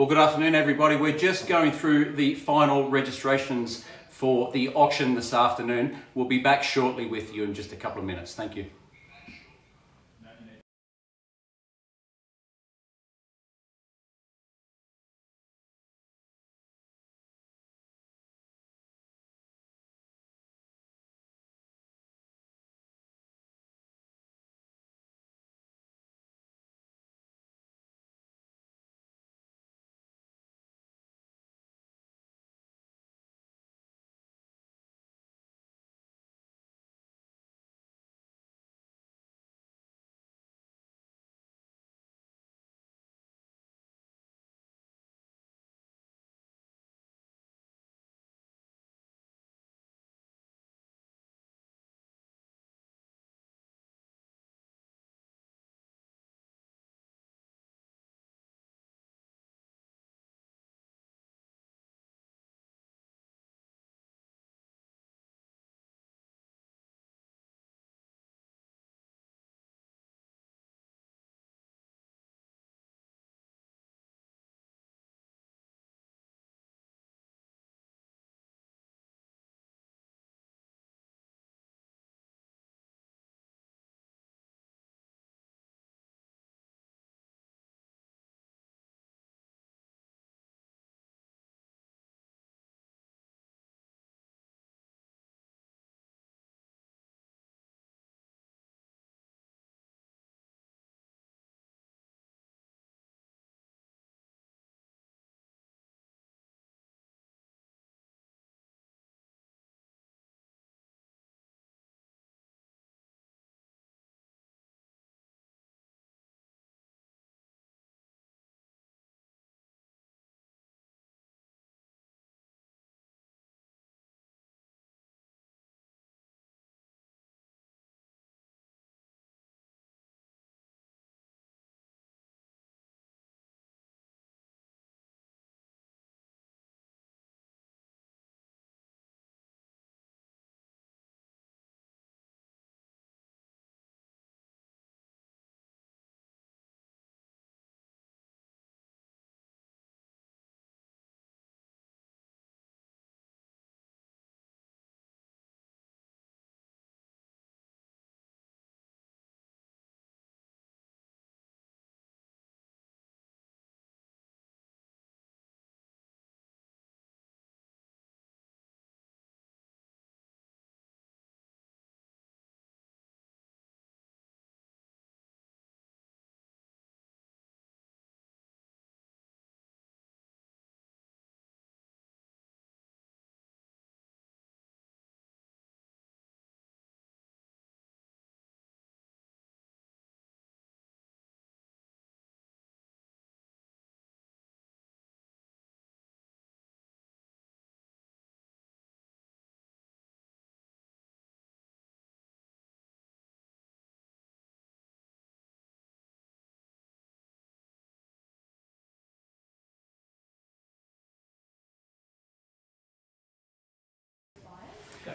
Well, good afternoon, everybody. We're just going through the final registrations for the auction this afternoon. We'll be back shortly with you in just a couple of minutes. Thank you.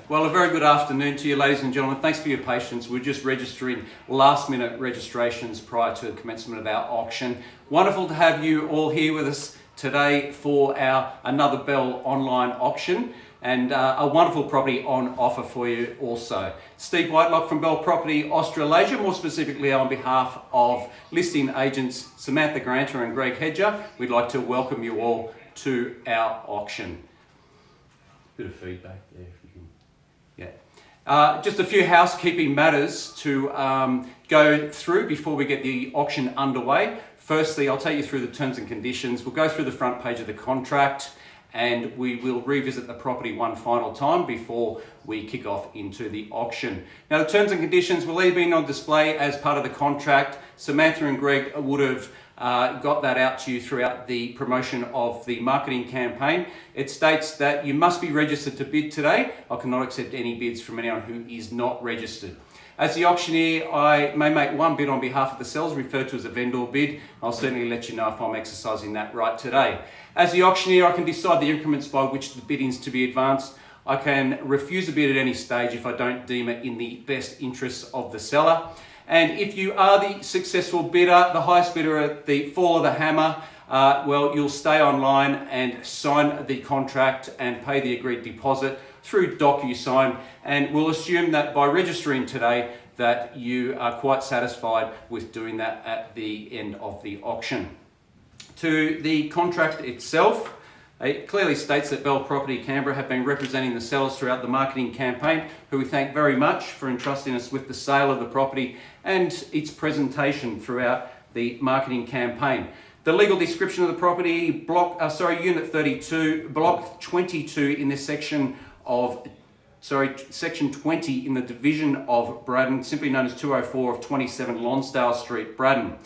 Well, a very good afternoon to you, ladies and gentlemen. Thanks for your patience. We're just registering last-minute registrations prior to the commencement of our auction. Wonderful to have you all here with us today for our Another Bell online auction, and a wonderful property on offer for you also. Steve Whitelock from Bell Property Australasia, more specifically on behalf of listing agents Samantha and Greg Hedger, we'd like to welcome you all to our auction. Bit of feedback there if you can. Yeah. Just a few housekeeping matters to go through before we get the auction underway. Firstly, I'll take you through the terms and conditions. We'll go through the front page of the contract, and we will revisit the property one final time before we kick off into the auction. Now, the terms and conditions will either be on display as part of the contract. Samantha and Greg would have got that out to you throughout the promotion of the marketing campaign. It states that you must be registered to bid today. I cannot accept any bids from anyone who is not registered. As the auctioneer, I may make one bid on behalf of the sellers, referred to as a vendor bid. I'll certainly let you know if I'm exercising that right today. As the auctioneer, I can decide the increments by which the bidding is to be advanced. I can refuse a bid at any stage if I don't deem it in the best interests of the seller. And if you are the successful bidder, the highest bidder at the fall of the hammer, well, you'll stay online and sign the contract and pay the agreed deposit through DocuSign, and we'll assume that by registering today that you are quite satisfied with doing that at the end of the auction. To the contract itself, it clearly states that Bell Property Canberra have been representing the sellers throughout the marketing campaign, who we thank very much for entrusting us with the sale of the property and its presentation throughout the marketing campaign. The legal description of the property, Unit 32, Block 22 in this section of Section 20 in the division of Braddon, simply known as 204 of 27 Lonsdale Street, Braddon.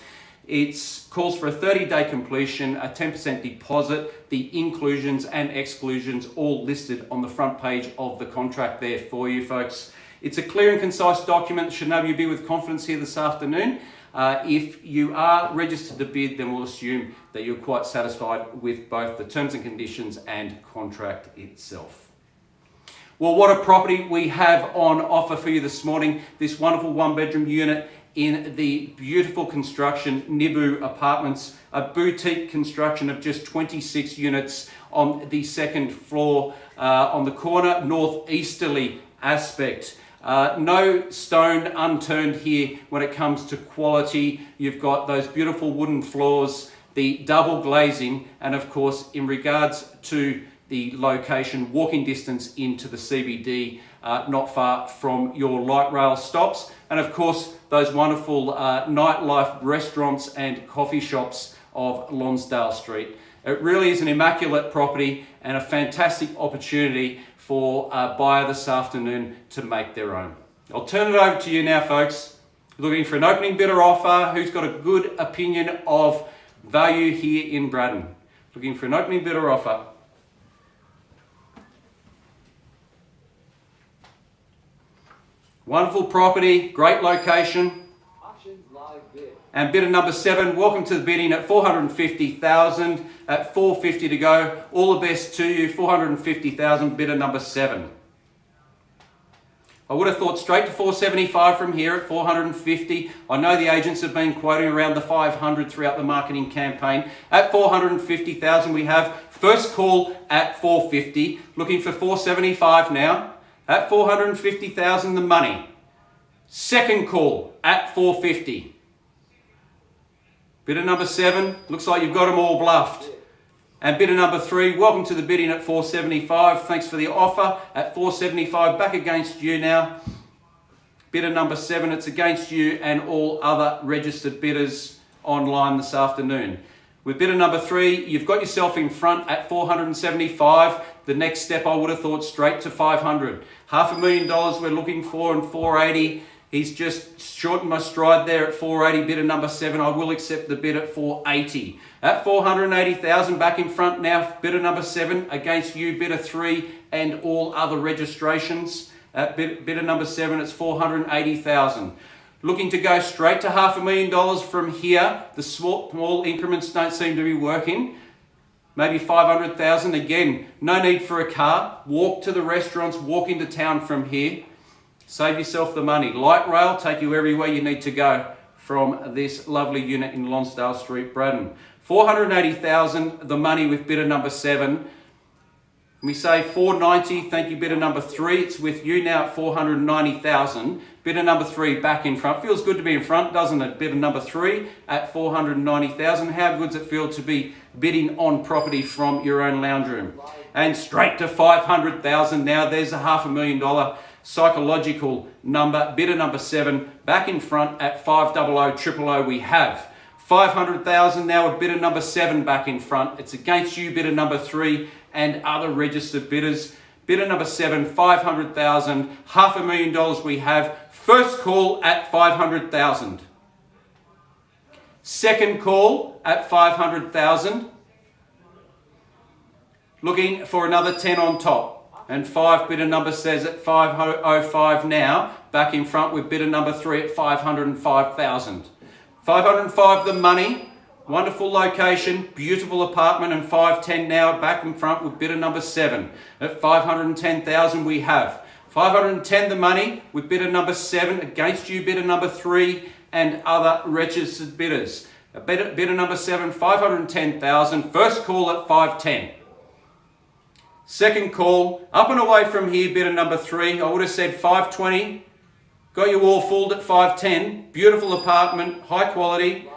It calls for a 30-day completion, a 10% deposit, the inclusions and exclusions all listed on the front page of the contract there for you folks. It's a clear and concise document that should enable you to be with confidence here this afternoon. If you are registered to bid, then we'll assume that you're quite satisfied with both the terms and conditions and contract itself. Well, what a property we have on offer for you this morning. This wonderful one-bedroom unit in the beautiful construction Nibu Apartments, a boutique construction of just 26 units on the second floor on the corner northeasterly aspect. No stone unturned here when it comes to quality. You've got those beautiful wooden floors, the double glazing, and of course in regards to the location, walking distance into the CBD, not far from your light rail stops, and of course those wonderful nightlife restaurants and coffee shops of Lonsdale Street. It really is an immaculate property and a fantastic opportunity for a buyer this afternoon to make their own. I'll turn it over to you now, folks. Looking for an opening bidder offer, who's got a good opinion of value here in Braddon? Looking for an opening bidder offer. Wonderful property, great location. And bidder number 7, welcome to the bidding at 450,000, at 450 to go. All the best to you, 450,000, bidder number 7. I would have thought straight to 475 from here at 450. I know the agents have been quoting around the 500 throughout the marketing campaign. At 450,000 we have first call at 450, looking for 475 now. At 450,000 the money. Second call at 450. Bidder number 7, looks like you've got them all bluffed. And bidder number 3, welcome to the bidding at 475. Thanks for the offer at 475. Back against you now. Bidder number 7, it's against you and all other registered bidders online this afternoon. With bidder number 3, you've got yourself in front at 475. The next step I would have thought straight to 500. $500,000 we're looking for and 480. He's just shortened my stride there at 480. Bidder number 7, I will accept the bid at 480. At 480,000 back in front now, bidder number 7 against you, bidder 3 and all other registrations. At bidder number 7, it's 480,000. Looking to go straight to $500,000 from here. The small increments don't seem to be working. Maybe 500,000. Again, no need for a car. Walk to the restaurants, walk into town from here. Save yourself the money. Light rail, take you everywhere you need to go from this lovely unit in Lonsdale Street, Braddon. 480,000, the money with bidder number 7. We say 490, thank you bidder number 3. It's with you now at 490,000. Bidder number 3 back in front. Feels good to be in front, doesn't it? Bidder number 3 at 490,000. How good does it feel to be bidding on property from your own lounge room? And straight to 500,000 now. There's a $500,000 psychological number. Bidder number 7 back in front at 500,000 we have. 500,000 now with bidder number 7 back in front. It's against you, bidder number 3 and other registered bidders. Bidder number 7, 500,000, $500,000 we have. First call at 500,000. Second call at 500,000. Looking for another 10 on top. And 5 bidder number says at 505 now, back in front with bidder number 3 at 505,000. 505 the money, wonderful location, beautiful apartment, and 510 now back in front with bidder number 7. At 510,000 we have. 510 the money with bidder number 7 against you, bidder number 3 and other registered bidders. Bidder number 7, 510,000. First call at 510. Second call, up and away from here, bidder number 3. I would have said 520. Got you all fooled at 510. Beautiful apartment, high quality.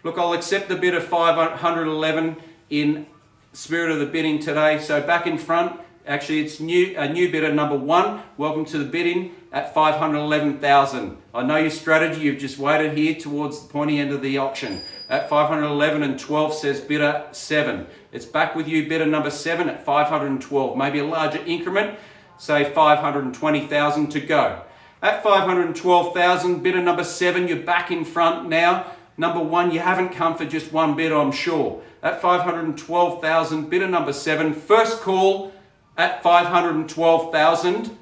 Look, I'll accept the bid of 511 in spirit of the bidding today. So back in front, actually it's a new bidder number 1. Welcome to the bidding at 511,000. I know your strategy, you've just waited here towards the pointy end of the auction. At 511 and 12 says bidder 7. It's back with you, bidder number 7 at 512. Maybe a larger increment, say 520,000 to go. At 512,000, bidder number 7, you're back in front now. Number 1, you haven't come for just one bid, I'm sure. At 512,000, bidder number 7, first call at 512,000.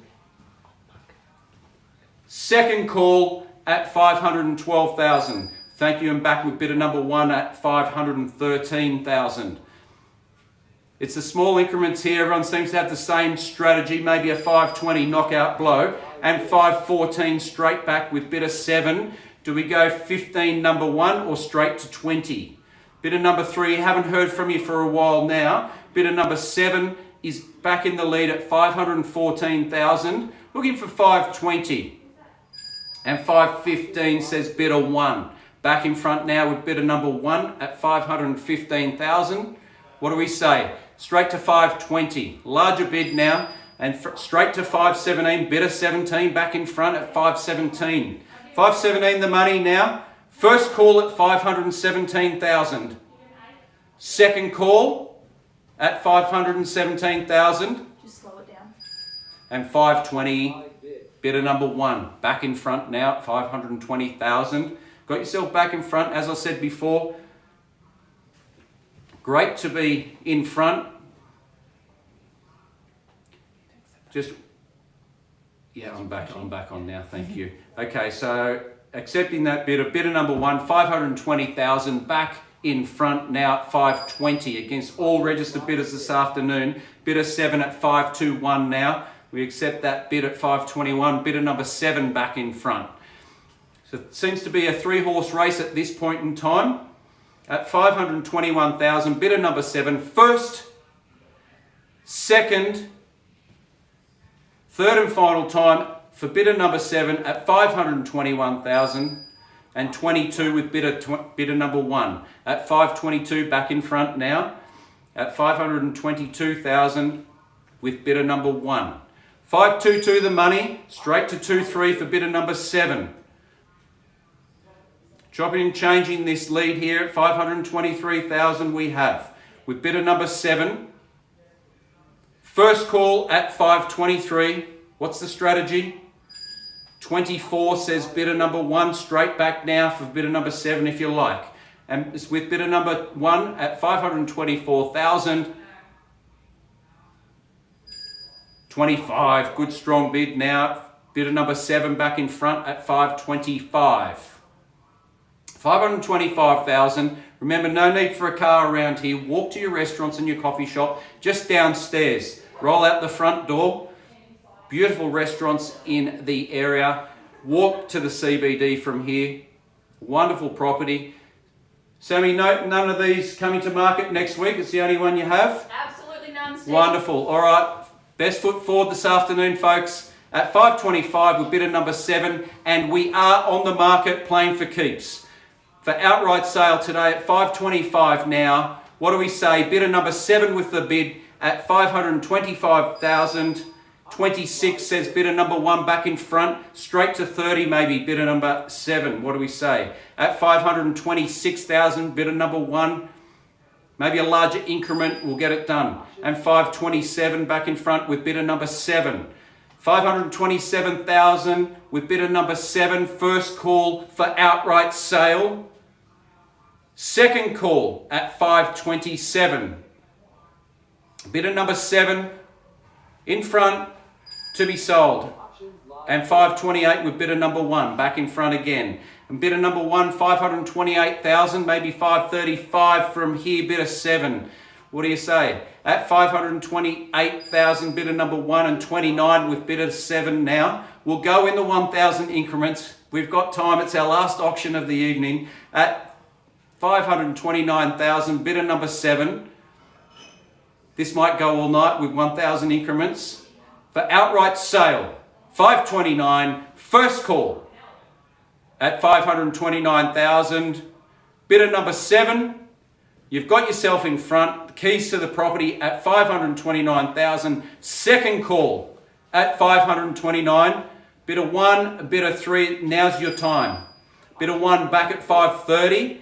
Second call at 512,000. Thank you, and back with bidder number 1 at 513,000. It's the small increments here. Everyone seems to have the same strategy, maybe a 520 knockout blow, and 514 straight back with bidder 7. Do we go 15 number 1 or straight to 20? Bidder number 3, haven't heard from you for a while now. Bidder number 7 is back in the lead at 514,000, looking for 520. And 515 says bidder 1. Back in front now with bidder number 1 at 515,000. What do we say? Straight to 520. Larger bid now. And straight to 517. Bidder 17 back in front at 517. 517 the money now. First call at 517,000. Second call at 517,000. Just slow it down. And 520. Bidder number 1 back in front now at 520,000. Got yourself back in front, as I said before. Great to be in front. I'm back on now, thank you. Okay, so accepting that bid of bidder number 1, 520,000, back in front now at 520 against all registered bidders this afternoon. Bidder 7 at 521 now. We accept that bid at 521. Bidder number 7 back in front. So it seems to be a 3-horse race at this point in time. At 521,000, bidder number 7, first, second, third and final time for bidder number 7 at 521,000 and 22 with bidder number 1. At 522 back in front now. At 522,000 with bidder number 1. 522 the money, straight to 23 for bidder number 7. Chopping and changing this lead here at 523,000 we have. With bidder number 7. First call at 523. What's the strategy? 24 says bidder number 1, straight back now for bidder number 7 if you like. And it's with bidder number 1 at 524,000. 25, good strong bid now. Bidder number 7 back in front at 525. 525,000. Remember, no need for a car around here. Walk to your restaurants and your coffee shop just downstairs. Roll out the front door. Beautiful restaurants in the area. Walk to the CBD from here. Wonderful property. Sammy, none of these coming to market next week. It's the only one you have? Absolutely none, Steve. Wonderful. All right. Best foot forward this afternoon, folks. At 525 with bidder number 7. And we are on the market playing for keeps. For outright sale today at 525 now. What do we say? Bidder number 7 with the bid at 525,000. 26 says bidder number 1 back in front. Straight to 30 maybe. Bidder number 7. What do we say? At 526,000. Bidder number 1. Maybe a larger increment will get it done. And 527 back in front with bidder number 7. 527,000 with bidder number 7. First call for outright sale. Second call at 527. Bidder number 7 in front to be sold. And 528 with bidder number 1 back in front again. And bidder number 1, 528,000, maybe 535 from here, bidder 7. What do you say? At 528,000, bidder number 1 and 29 with bidder 7 now. We'll go in the 1,000 increments. We've got time. It's our last auction of the evening. At 529,000. Bidder number 7. This might go all night with 1,000 increments. For outright sale, 529. First call at 529,000. Bidder number 7. You've got yourself in front. The keys to the property at 529,000. Second call at 529. Bidder 1, bidder 3. Now's your time. Bidder 1 back at 530.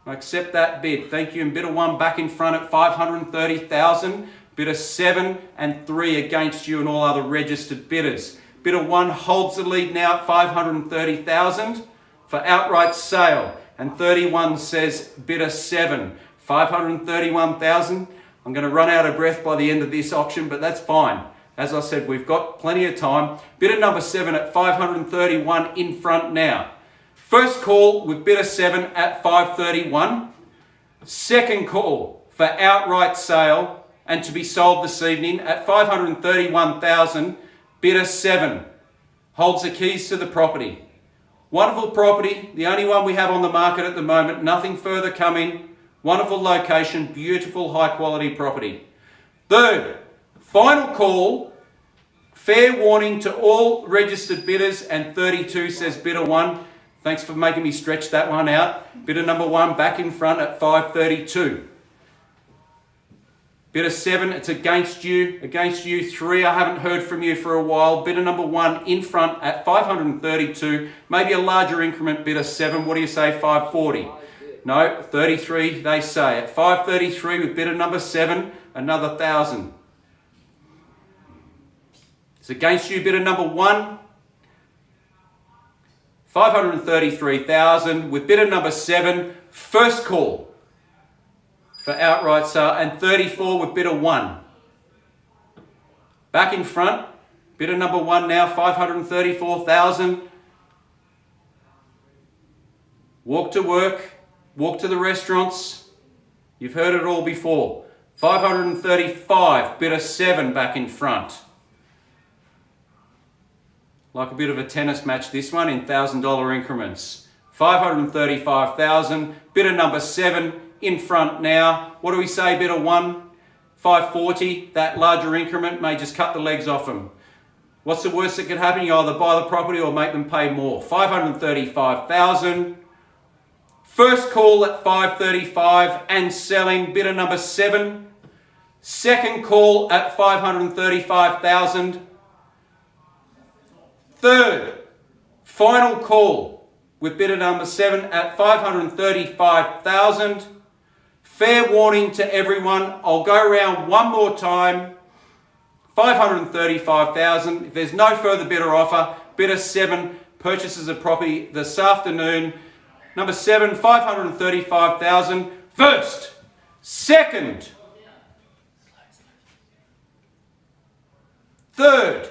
I accept that bid. Thank you. And bidder 1 back in front at 530,000. Bidder 7 and 3 against you and all other registered bidders. Bidder 1 holds the lead now at 530,000 for outright sale. And 31 says bidder 7, 531,000. I'm going to run out of breath by the end of this auction, but that's fine. As I said, we've got plenty of time. Bidder number 7 at 531 in front now. First call with bidder 7 at 531. Second call for outright sale and to be sold this evening at 531,000. Bidder 7 holds the keys to the property. Wonderful property, the only one we have on the market at the moment. Nothing further coming. Wonderful location, beautiful high quality property. Third, final call. Fair warning to all registered bidders, and 32 says bidder 1. Thanks for making me stretch that one out. Bidder number 1 back in front at 532. Bidder 7, it's against you. Against you 3, I haven't heard from you for a while. Bidder number 1 in front at 532. Maybe a larger increment, bidder 7. What do you say, 540? No, 33 they say. At 533 with bidder number 7, another 1,000. It's against you, bidder number 1. 533,000 with bidder number 7, first call for outright sale, and 34 with bidder 1. Back in front, bidder number 1 now, 534,000. Walk to work, walk to the restaurants. You've heard it all before. 535, bidder 7 back in front. Like a bit of a tennis match, this one in $1,000 increments. 535,000. Bidder number 7 in front now. What do we say, bidder 1? 540. That larger increment may just cut the legs off them. What's the worst that could happen? You either buy the property or make them pay more. 535,000. First call at 535 and selling, bidder number 7. Second call at 535,000. Third, final call with bidder number 7 at 535,000. Fair warning to everyone. I'll go around one more time. 535,000. If there's no further bidder offer, bidder 7 purchases a property this afternoon. Number 7, 535,000. First, second, third.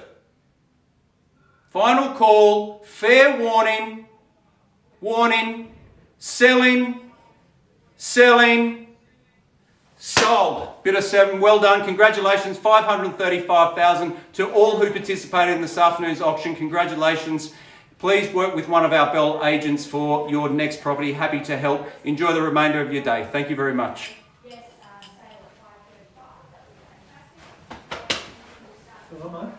Final call, fair warning, warning, selling, selling, sold. Bidder 7, well done. Congratulations, 535,000 to all who participated in this afternoon's auction. Congratulations. Please work with one of our Bell agents for your next property. Happy to help. Enjoy the remainder of your day. Thank you very much. Hello, mate.